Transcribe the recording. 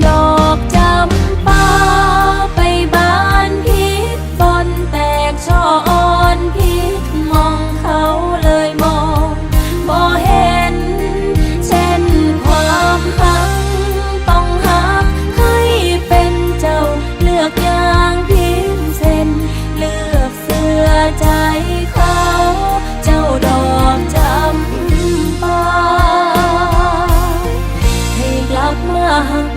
ดอกจำปาไปบานพิษบนแตกช่ออ่อนพิษมองเขาเลยมองบ่เห็นเช่นความหักต้องหักให้เป็นเจ้าเลือกอย่างพิเศษเลือกเสื้อใจเขาเจ้าดอกจำปาให้กลับมาหัก